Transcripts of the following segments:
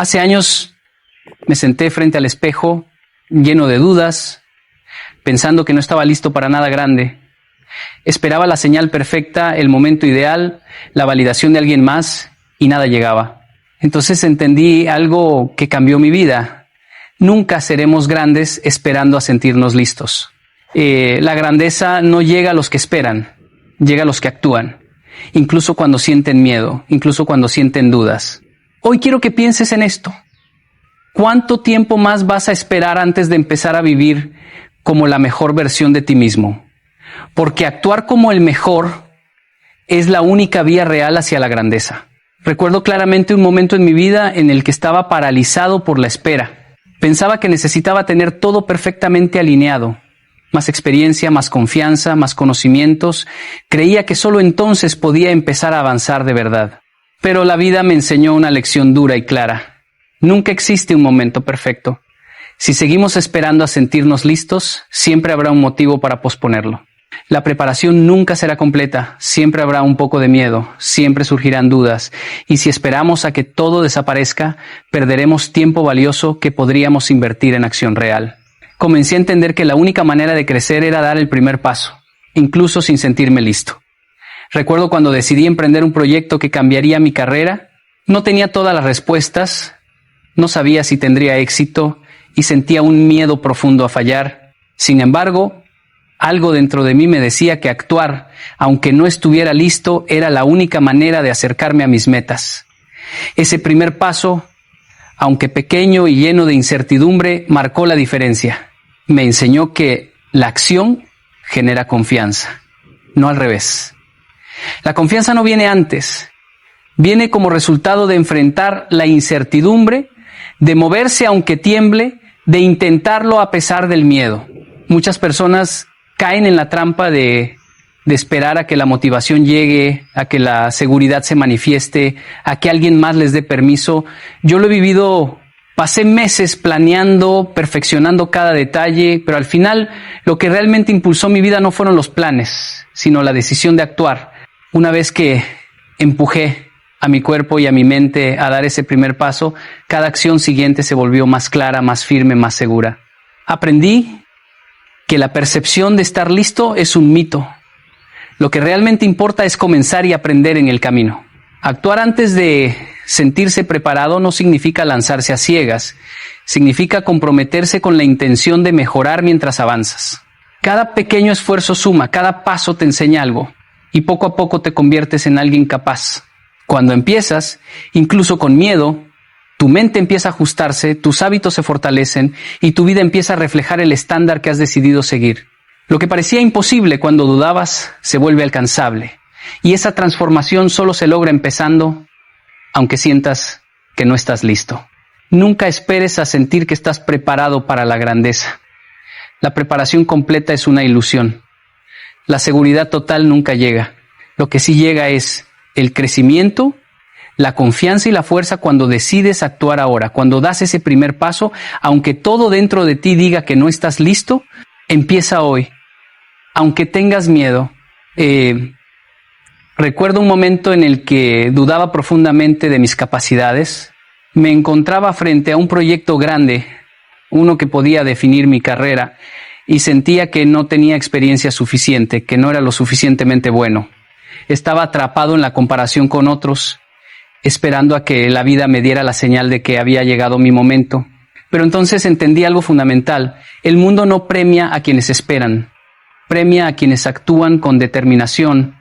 Hace años me senté frente al espejo, lleno de dudas, pensando que no estaba listo para nada grande. Esperaba la señal perfecta, el momento ideal, la validación de alguien más, y nada llegaba. Entonces entendí algo que cambió mi vida. Nunca seremos grandes esperando a sentirnos listos. La grandeza no llega a los que esperan, llega a los que actúan, incluso cuando sienten miedo, incluso cuando sienten dudas. Hoy quiero que pienses en esto. ¿Cuánto tiempo más vas a esperar antes de empezar a vivir como la mejor versión de ti mismo? Porque actuar como el mejor es la única vía real hacia la grandeza. Recuerdo claramente un momento en mi vida en el que estaba paralizado por la espera. Pensaba que necesitaba tener todo perfectamente alineado. Más experiencia, más confianza, más conocimientos. Creía que solo entonces podía empezar a avanzar de verdad. Pero la vida me enseñó una lección dura y clara. Nunca existe un momento perfecto. Si seguimos esperando a sentirnos listos, siempre habrá un motivo para posponerlo. La preparación nunca será completa, siempre habrá un poco de miedo, siempre surgirán dudas, y si esperamos a que todo desaparezca, perderemos tiempo valioso que podríamos invertir en acción real. Comencé a entender que la única manera de crecer era dar el primer paso, incluso sin sentirme listo. Recuerdo cuando decidí emprender un proyecto que cambiaría mi carrera, no tenía todas las respuestas, no sabía si tendría éxito y sentía un miedo profundo a fallar. Sin embargo, algo dentro de mí me decía que actuar, aunque no estuviera listo, era la única manera de acercarme a mis metas. Ese primer paso, aunque pequeño y lleno de incertidumbre, marcó la diferencia. Me enseñó que la acción genera confianza, no al revés. La confianza no viene antes, viene como resultado de enfrentar la incertidumbre, de moverse aunque tiemble, de intentarlo a pesar del miedo. Muchas personas caen en la trampa de esperar a que la motivación llegue, a que la seguridad se manifieste, a que alguien más les dé permiso. Yo lo he vivido, pasé meses planeando, perfeccionando cada detalle, pero al final lo que realmente impulsó mi vida no fueron los planes, sino la decisión de actuar. Una vez que empujé a mi cuerpo y a mi mente a dar ese primer paso, cada acción siguiente se volvió más clara, más firme, más segura. Aprendí que la percepción de estar listo es un mito. Lo que realmente importa es comenzar y aprender en el camino. Actuar antes de sentirse preparado no significa lanzarse a ciegas, significa comprometerse con la intención de mejorar mientras avanzas. Cada pequeño esfuerzo suma, cada paso te enseña algo, y poco a poco te conviertes en alguien capaz. Cuando empiezas, incluso con miedo, tu mente empieza a ajustarse, tus hábitos se fortalecen y tu vida empieza a reflejar el estándar que has decidido seguir. Lo que parecía imposible cuando dudabas se vuelve alcanzable. Y esa transformación solo se logra empezando, aunque sientas que no estás listo. Nunca esperes a sentir que estás preparado para la grandeza. La preparación completa es una ilusión. La seguridad total nunca llega. Lo que sí llega es el crecimiento, la confianza y la fuerza cuando decides actuar ahora, cuando das ese primer paso, aunque todo dentro de ti diga que no estás listo, empieza hoy. Aunque tengas miedo. Recuerdo un momento en el que dudaba profundamente de mis capacidades. Me encontraba frente a un proyecto grande, uno que podía definir mi carrera, y sentía que no tenía experiencia suficiente, que no era lo suficientemente bueno. Estaba atrapado en la comparación con otros, esperando a que la vida me diera la señal de que había llegado mi momento. Pero entonces entendí algo fundamental. El mundo no premia a quienes esperan, premia a quienes actúan con determinación,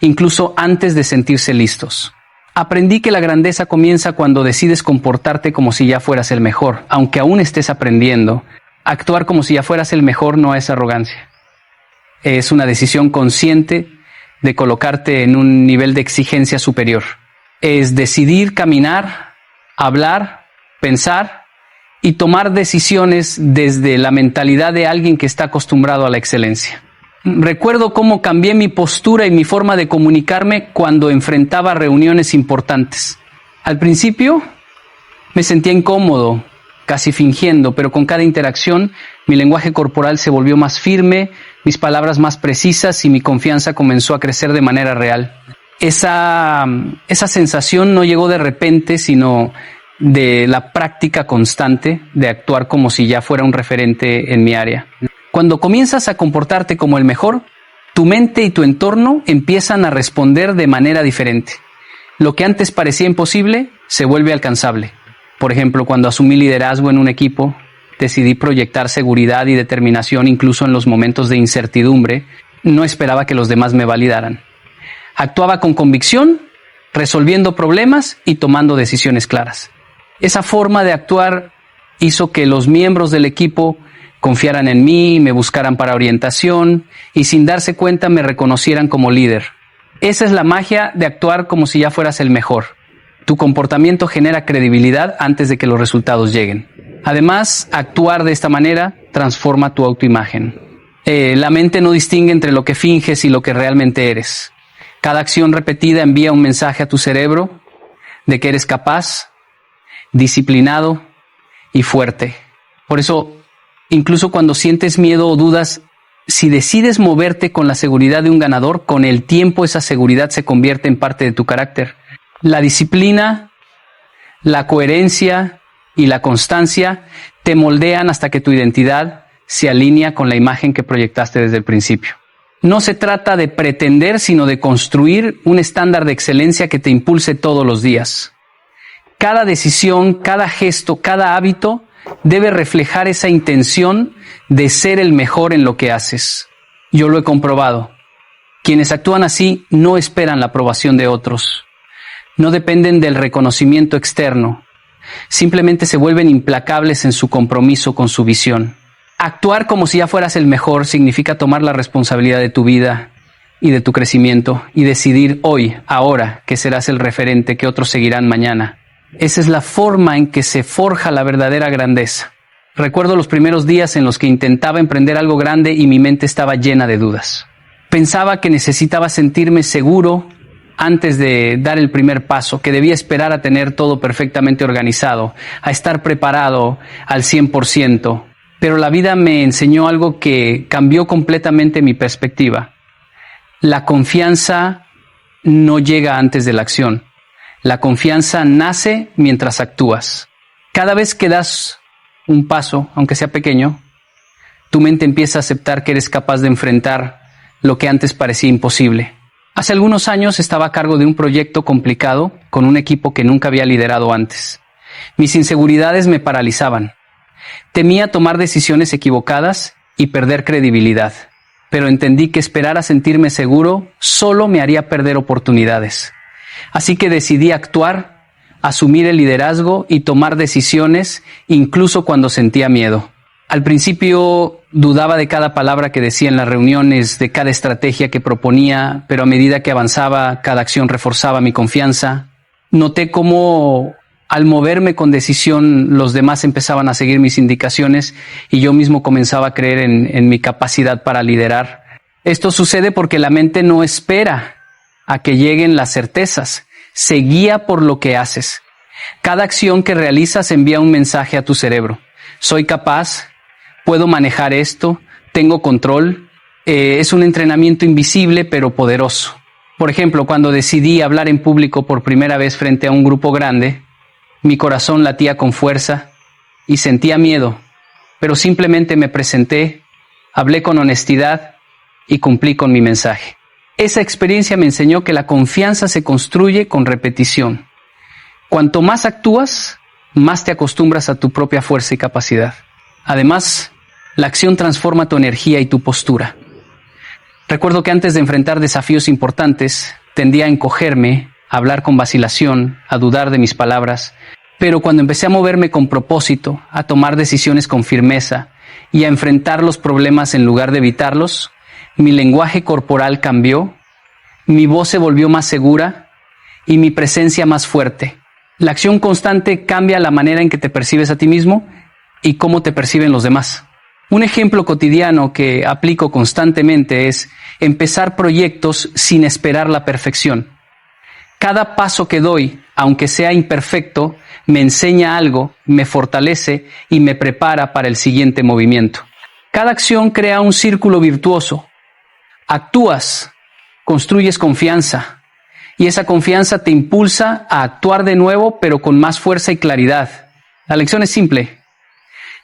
incluso antes de sentirse listos. Aprendí que la grandeza comienza cuando decides comportarte como si ya fueras el mejor, aunque aún estés aprendiendo. Actuar como si ya fueras el mejor no es arrogancia. Es una decisión consciente de colocarte en un nivel de exigencia superior. Es decidir caminar, hablar, pensar y tomar decisiones desde la mentalidad de alguien que está acostumbrado a la excelencia. Recuerdo cómo cambié mi postura y mi forma de comunicarme cuando enfrentaba reuniones importantes. Al principio me sentía incómodo, casi fingiendo, pero con cada interacción mi lenguaje corporal se volvió más firme, mis palabras más precisas y mi confianza comenzó a crecer de manera real. Esa sensación no llegó de repente, sino de la práctica constante de actuar como si ya fuera un referente en mi área. Cuando comienzas a comportarte como el mejor, tu mente y tu entorno empiezan a responder de manera diferente. Lo que antes parecía imposible se vuelve alcanzable. Por ejemplo, cuando asumí liderazgo en un equipo, decidí proyectar seguridad y determinación incluso en los momentos de incertidumbre. No esperaba que los demás me validaran. Actuaba con convicción, resolviendo problemas y tomando decisiones claras. Esa forma de actuar hizo que los miembros del equipo confiaran en mí, me buscaran para orientación y sin darse cuenta me reconocieran como líder. Esa es la magia de actuar como si ya fueras el mejor. Tu comportamiento genera credibilidad antes de que los resultados lleguen. Además, actuar de esta manera transforma tu autoimagen. La mente no distingue entre lo que finges y lo que realmente eres. Cada acción repetida envía un mensaje a tu cerebro de que eres capaz, disciplinado y fuerte. Por eso, incluso cuando sientes miedo o dudas, si decides moverte con la seguridad de un ganador, con el tiempo esa seguridad se convierte en parte de tu carácter. La disciplina, la coherencia y la constancia te moldean hasta que tu identidad se alinea con la imagen que proyectaste desde el principio. No se trata de pretender, sino de construir un estándar de excelencia que te impulse todos los días. Cada decisión, cada gesto, cada hábito debe reflejar esa intención de ser el mejor en lo que haces. Yo lo he comprobado. Quienes actúan así no esperan la aprobación de otros. No dependen del reconocimiento externo. Simplemente se vuelven implacables en su compromiso con su visión. Actuar como si ya fueras el mejor significa tomar la responsabilidad de tu vida y de tu crecimiento y decidir hoy, ahora, que serás el referente que otros seguirán mañana. Esa es la forma en que se forja la verdadera grandeza. Recuerdo los primeros días en los que intentaba emprender algo grande y mi mente estaba llena de dudas. Pensaba que necesitaba sentirme seguro antes de dar el primer paso, que debía esperar a tener todo perfectamente organizado, a estar preparado al 100%. Pero la vida me enseñó algo que cambió completamente mi perspectiva. La confianza no llega antes de la acción. La confianza nace mientras actúas. Cada vez que das un paso, aunque sea pequeño, tu mente empieza a aceptar que eres capaz de enfrentar lo que antes parecía imposible. Hace algunos años estaba a cargo de un proyecto complicado con un equipo que nunca había liderado antes. Mis inseguridades me paralizaban. Temía tomar decisiones equivocadas y perder credibilidad, pero entendí que esperar a sentirme seguro solo me haría perder oportunidades. Así que decidí actuar, asumir el liderazgo y tomar decisiones incluso cuando sentía miedo. Al principio dudaba de cada palabra que decía en las reuniones, de cada estrategia que proponía, pero a medida que avanzaba, cada acción reforzaba mi confianza. Noté cómo al moverme con decisión, los demás empezaban a seguir mis indicaciones y yo mismo comenzaba a creer en mi capacidad para liderar. Esto sucede porque la mente no espera a que lleguen las certezas, se guía por lo que haces. Cada acción que realizas envía un mensaje a tu cerebro. Soy capaz, puedo manejar esto, tengo control. Es un entrenamiento invisible pero poderoso. Por ejemplo, cuando decidí hablar en público por primera vez frente a un grupo grande, mi corazón latía con fuerza y sentía miedo, pero simplemente me presenté, hablé con honestidad y cumplí con mi mensaje. Esa experiencia me enseñó que la confianza se construye con repetición. Cuanto más actúas, más te acostumbras a tu propia fuerza y capacidad. Además, la acción transforma tu energía y tu postura. Recuerdo que antes de enfrentar desafíos importantes, tendía a encogerme, a hablar con vacilación, a dudar de mis palabras, pero cuando empecé a moverme con propósito, a tomar decisiones con firmeza y a enfrentar los problemas en lugar de evitarlos, mi lenguaje corporal cambió, mi voz se volvió más segura y mi presencia más fuerte. La acción constante cambia la manera en que te percibes a ti mismo y cómo te perciben los demás. Un ejemplo cotidiano que aplico constantemente es empezar proyectos sin esperar la perfección. Cada paso que doy, aunque sea imperfecto, me enseña algo, me fortalece y me prepara para el siguiente movimiento. Cada acción crea un círculo virtuoso. Actúas, construyes confianza Y esa confianza te impulsa a actuar de nuevo, pero con más fuerza y claridad. La lección es simple.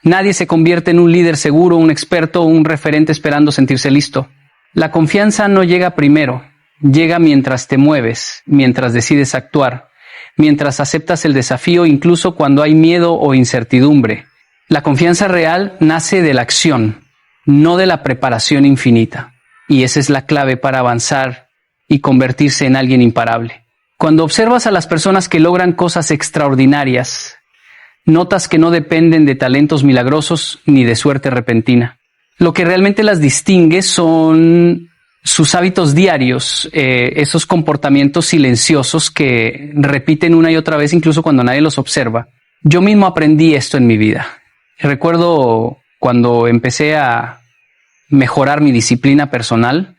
Nadie se convierte en un líder seguro, un experto o un referente esperando sentirse listo. La confianza no llega primero, llega mientras te mueves, mientras decides actuar, mientras aceptas el desafío incluso cuando hay miedo o incertidumbre. La confianza real nace de la acción, no de la preparación infinita. Y esa es la clave para avanzar y convertirse en alguien imparable. Cuando observas a las personas que logran cosas extraordinarias, notas que no dependen de talentos milagrosos ni de suerte repentina. Lo que realmente las distingue son sus hábitos diarios, esos comportamientos silenciosos que repiten una y otra vez incluso cuando nadie los observa. Yo mismo aprendí esto en mi vida. Recuerdo cuando empecé a mejorar mi disciplina personal,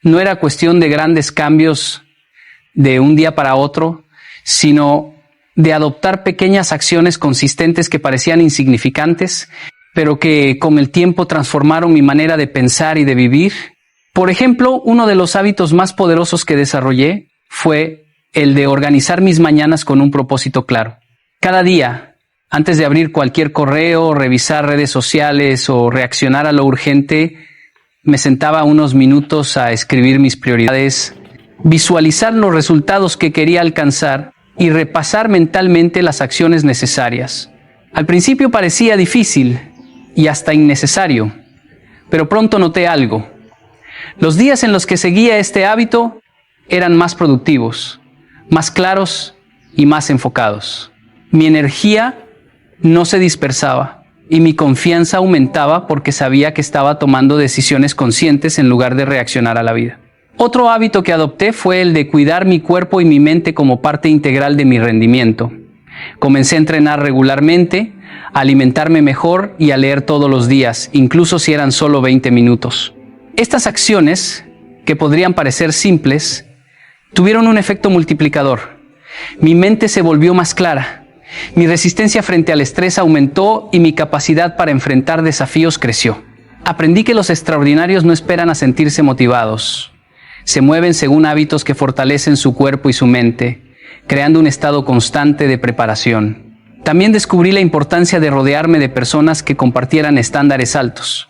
no era cuestión de grandes cambios de un día para otro, sino de adoptar pequeñas acciones consistentes que parecían insignificantes, pero que con el tiempo transformaron mi manera de pensar y de vivir. Por ejemplo, uno de los hábitos más poderosos que desarrollé fue el de organizar mis mañanas con un propósito claro. Cada día, antes de abrir cualquier correo, revisar redes sociales o reaccionar a lo urgente, me sentaba unos minutos a escribir mis prioridades, visualizar los resultados que quería alcanzar y repasar mentalmente las acciones necesarias. Al principio parecía difícil y hasta innecesario, pero pronto noté algo. Los días en los que seguía este hábito eran más productivos, más claros y más enfocados. Mi energía no se dispersaba y mi confianza aumentaba porque sabía que estaba tomando decisiones conscientes en lugar de reaccionar a la vida. Otro hábito que adopté fue el de cuidar mi cuerpo y mi mente como parte integral de mi rendimiento. Comencé a entrenar regularmente, a alimentarme mejor y a leer todos los días, incluso si eran solo 20 minutos. Estas acciones, que podrían parecer simples, tuvieron un efecto multiplicador. Mi mente se volvió más clara, mi resistencia frente al estrés aumentó y mi capacidad para enfrentar desafíos creció. Aprendí que los extraordinarios no esperan a sentirse motivados. Se mueven según hábitos que fortalecen su cuerpo y su mente, creando un estado constante de preparación. También descubrí la importancia de rodearme de personas que compartieran estándares altos.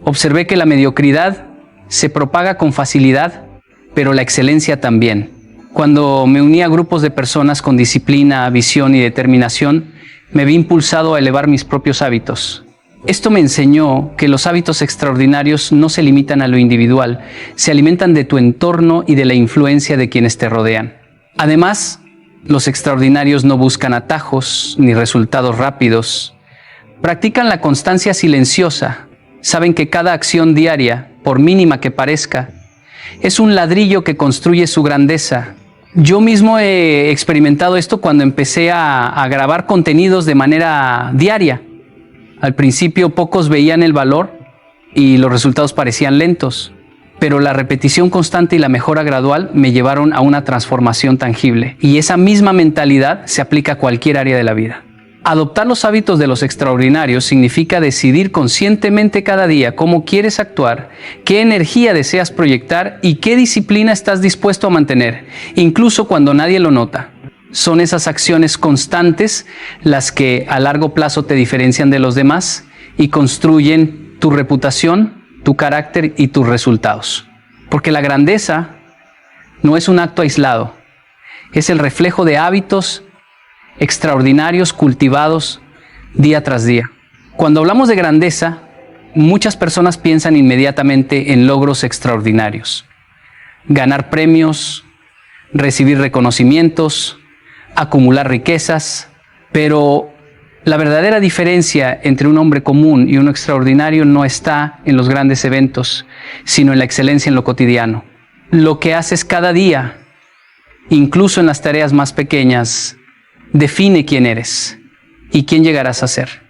Observé que la mediocridad se propaga con facilidad, pero la excelencia también. Cuando me uní a grupos de personas con disciplina, visión y determinación, me vi impulsado a elevar mis propios hábitos. Esto me enseñó que los hábitos extraordinarios no se limitan a lo individual, se alimentan de tu entorno y de la influencia de quienes te rodean. Además, los extraordinarios no buscan atajos ni resultados rápidos. Practican la constancia silenciosa. Saben que cada acción diaria, por mínima que parezca, es un ladrillo que construye su grandeza. Yo mismo he experimentado esto cuando empecé a grabar contenidos de manera diaria. Al principio pocos veían el valor y los resultados parecían lentos, pero la repetición constante y la mejora gradual me llevaron a una transformación tangible. Y esa misma mentalidad se aplica a cualquier área de la vida. Adoptar los hábitos de los extraordinarios significa decidir conscientemente cada día cómo quieres actuar, qué energía deseas proyectar y qué disciplina estás dispuesto a mantener, incluso cuando nadie lo nota. Son esas acciones constantes las que a largo plazo te diferencian de los demás y construyen tu reputación, tu carácter y tus resultados. Porque la grandeza no es un acto aislado, es el reflejo de hábitos extraordinarios cultivados día tras día. Cuando hablamos de grandeza, muchas personas piensan inmediatamente en logros extraordinarios. Ganar premios, recibir reconocimientos, acumular riquezas, pero la verdadera diferencia entre un hombre común y uno extraordinario no está en los grandes eventos, sino en la excelencia en lo cotidiano. Lo que haces cada día, incluso en las tareas más pequeñas, define quién eres y quién llegarás a ser.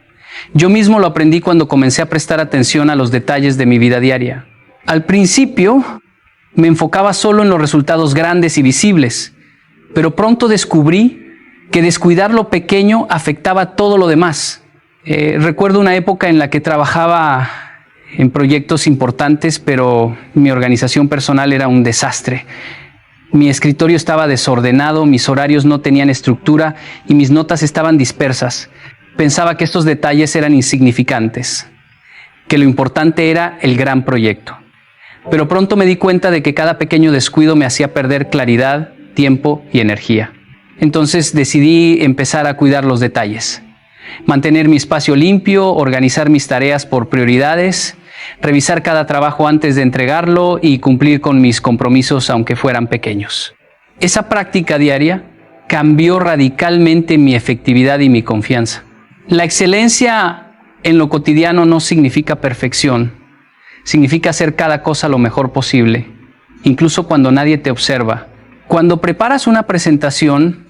Yo mismo lo aprendí cuando comencé a prestar atención a los detalles de mi vida diaria. Al principio me enfocaba solo en los resultados grandes y visibles, pero pronto descubrí que descuidar lo pequeño afectaba todo lo demás. Recuerdo una época en la que trabajaba en proyectos importantes, pero mi organización personal era un desastre. Mi escritorio estaba desordenado, mis horarios no tenían estructura y mis notas estaban dispersas. Pensaba que estos detalles eran insignificantes, que lo importante era el gran proyecto. Pero pronto me di cuenta de que cada pequeño descuido me hacía perder claridad, tiempo y energía. Entonces decidí empezar a cuidar los detalles. Mantener mi espacio limpio, organizar mis tareas por prioridades, revisar cada trabajo antes de entregarlo y cumplir con mis compromisos aunque fueran pequeños. Esa práctica diaria cambió radicalmente mi efectividad y mi confianza. La excelencia en lo cotidiano no significa perfección, significa hacer cada cosa lo mejor posible, incluso cuando nadie te observa. Cuando preparas una presentación,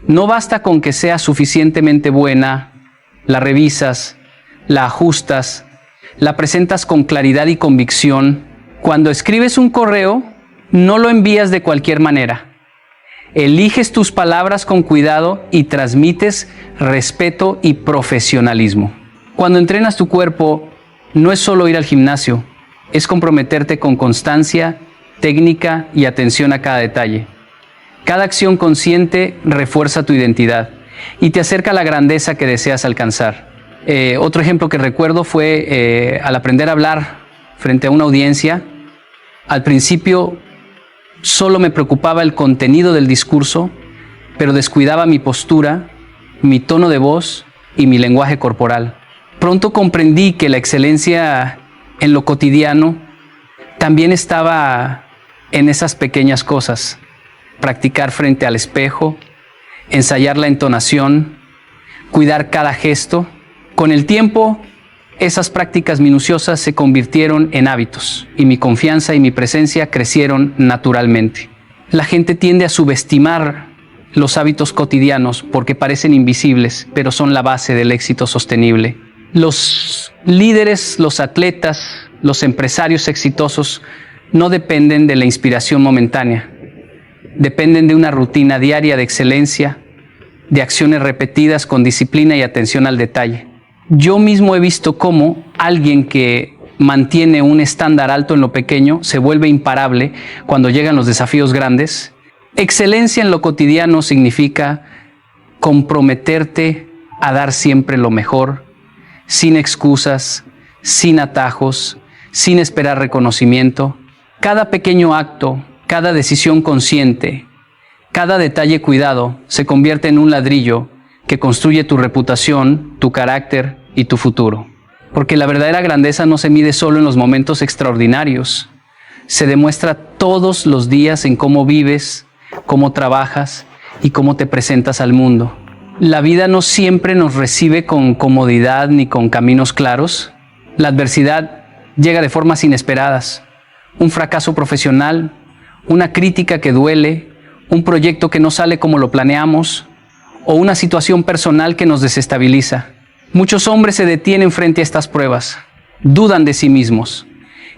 no basta con que sea suficientemente buena, la revisas, la ajustas, la presentas con claridad y convicción. Cuando escribes un correo, no lo envías de cualquier manera. Eliges tus palabras con cuidado y transmites respeto y profesionalismo. Cuando entrenas tu cuerpo, no es solo ir al gimnasio, es comprometerte con constancia, técnica y atención a cada detalle. Cada acción consciente refuerza tu identidad y te acerca a la grandeza que deseas alcanzar. Otro ejemplo que recuerdo fue al aprender a hablar frente a una audiencia. Al principio solo me preocupaba el contenido del discurso, pero descuidaba mi postura, mi tono de voz y mi lenguaje corporal. Pronto comprendí que la excelencia en lo cotidiano también estaba en esas pequeñas cosas. Practicar frente al espejo, ensayar la entonación, cuidar cada gesto. Con el tiempo, esas prácticas minuciosas se convirtieron en hábitos y mi confianza y mi presencia crecieron naturalmente. La gente tiende a subestimar los hábitos cotidianos porque parecen invisibles, pero son la base del éxito sostenible. Los líderes, los atletas, los empresarios exitosos no dependen de la inspiración momentánea. Dependen de una rutina diaria de excelencia, de acciones repetidas con disciplina y atención al detalle. Yo mismo he visto cómo alguien que mantiene un estándar alto en lo pequeño se vuelve imparable cuando llegan los desafíos grandes. Excelencia en lo cotidiano significa comprometerte a dar siempre lo mejor, sin excusas, sin atajos, sin esperar reconocimiento. Cada pequeño acto, cada decisión consciente, cada detalle cuidado se convierte en un ladrillo que construye tu reputación, tu carácter y tu futuro. Porque la verdadera grandeza no se mide solo en los momentos extraordinarios. Se demuestra todos los días en cómo vives, cómo trabajas y cómo te presentas al mundo. La vida no siempre nos recibe con comodidad ni con caminos claros. La adversidad llega de formas inesperadas. Un fracaso profesional, una crítica que duele, un proyecto que no sale como lo planeamos, o una situación personal que nos desestabiliza. Muchos hombres se detienen frente a estas pruebas, dudan de sí mismos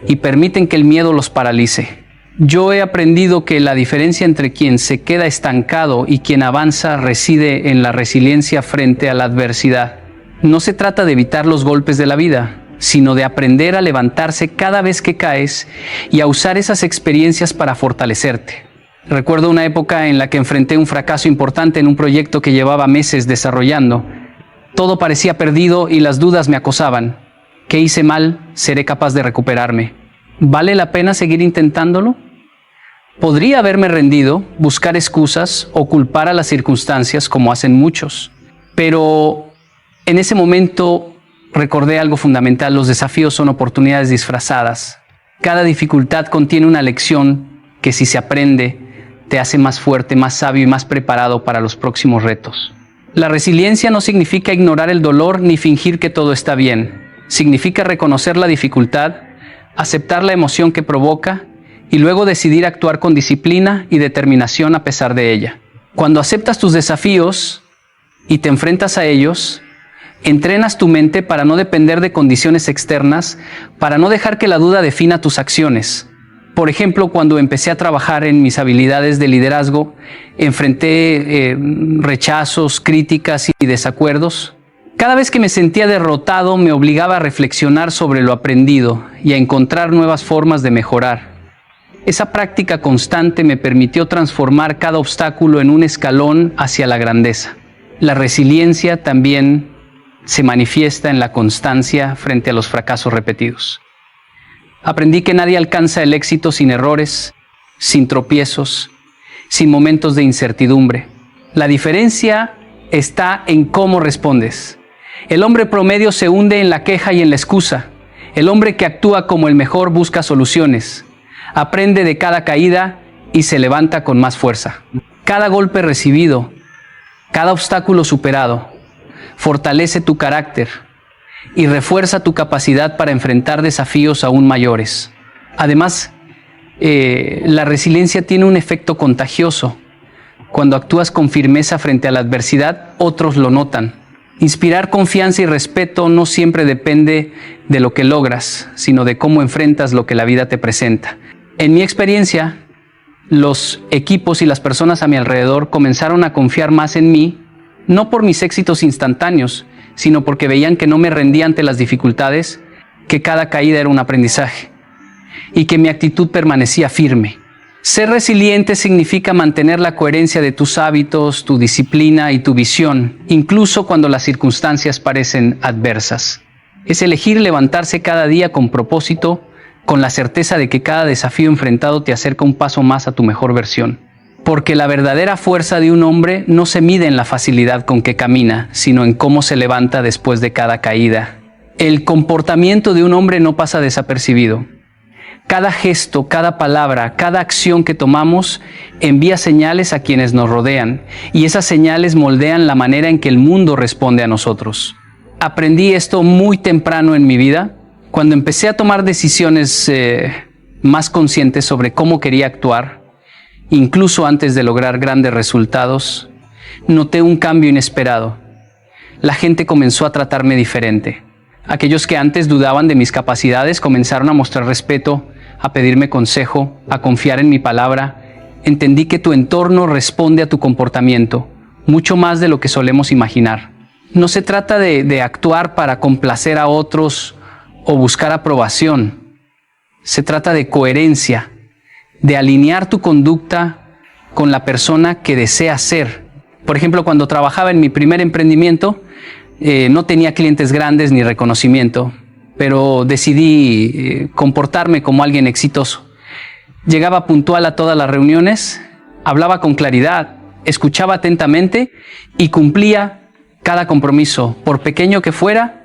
y permiten que el miedo los paralice. Yo he aprendido que la diferencia entre quien se queda estancado y quien avanza reside en la resiliencia frente a la adversidad. No se trata de evitar los golpes de la vida, sino de aprender a levantarse cada vez que caes y a usar esas experiencias para fortalecerte. Recuerdo una época en la que enfrenté un fracaso importante en un proyecto que llevaba meses desarrollando. Todo parecía perdido y las dudas me acosaban. ¿Qué hice mal? ¿Seré capaz de recuperarme? ¿Vale la pena seguir intentándolo? Podría haberme rendido, buscar excusas o culpar a las circunstancias como hacen muchos. Pero en ese momento recordé algo fundamental: los desafíos son oportunidades disfrazadas. Cada dificultad contiene una lección que, si se aprende, te hace más fuerte, más sabio y más preparado para los próximos retos. La resiliencia no significa ignorar el dolor ni fingir que todo está bien. Significa reconocer la dificultad, aceptar la emoción que provoca y luego decidir actuar con disciplina y determinación a pesar de ella. Cuando aceptas tus desafíos y te enfrentas a ellos, entrenas tu mente para no depender de condiciones externas, para no dejar que la duda defina tus acciones. Por ejemplo, cuando empecé a trabajar en mis habilidades de liderazgo, enfrenté rechazos, críticas y desacuerdos. Cada vez que me sentía derrotado, me obligaba a reflexionar sobre lo aprendido y a encontrar nuevas formas de mejorar. Esa práctica constante me permitió transformar cada obstáculo en un escalón hacia la grandeza. La resiliencia también se manifiesta en la constancia frente a los fracasos repetidos. Aprendí que nadie alcanza el éxito sin errores, sin tropiezos, sin momentos de incertidumbre. La diferencia está en cómo respondes. El hombre promedio se hunde en la queja y en la excusa. El hombre que actúa como el mejor busca soluciones, aprende de cada caída y se levanta con más fuerza. Cada golpe recibido, cada obstáculo superado, fortalece tu carácter y refuerza tu capacidad para enfrentar desafíos aún mayores. Además, la resiliencia tiene un efecto contagioso. Cuando actúas con firmeza frente a la adversidad, otros lo notan. Inspirar confianza y respeto no siempre depende de lo que logras, sino de cómo enfrentas lo que la vida te presenta. En mi experiencia, los equipos y las personas a mi alrededor comenzaron a confiar más en mí, no por mis éxitos instantáneos, sino porque veían que no me rendía ante las dificultades, que cada caída era un aprendizaje y que mi actitud permanecía firme. Ser resiliente significa mantener la coherencia de tus hábitos, tu disciplina y tu visión, incluso cuando las circunstancias parecen adversas. Es elegir levantarse cada día con propósito, con la certeza de que cada desafío enfrentado te acerca un paso más a tu mejor versión. Porque la verdadera fuerza de un hombre no se mide en la facilidad con que camina, sino en cómo se levanta después de cada caída. El comportamiento de un hombre no pasa desapercibido. Cada gesto, cada palabra, cada acción que tomamos envía señales a quienes nos rodean, y esas señales moldean la manera en que el mundo responde a nosotros. Aprendí esto muy temprano en mi vida, cuando empecé a tomar decisiones más conscientes sobre cómo quería actuar. Incluso antes de lograr grandes resultados, noté un cambio inesperado. La gente comenzó a tratarme diferente. Aquellos que antes dudaban de mis capacidades comenzaron a mostrar respeto, a pedirme consejo, a confiar en mi palabra. Entendí que tu entorno responde a tu comportamiento, mucho más de lo que solemos imaginar. No se trata de actuar para complacer a otros o buscar aprobación. Se trata de coherencia, de alinear tu conducta con la persona que deseas ser. Por ejemplo, cuando trabajaba en mi primer emprendimiento, no tenía clientes grandes ni reconocimiento, pero decidí comportarme como alguien exitoso. Llegaba puntual a todas las reuniones, hablaba con claridad, escuchaba atentamente y cumplía cada compromiso, por pequeño que fuera,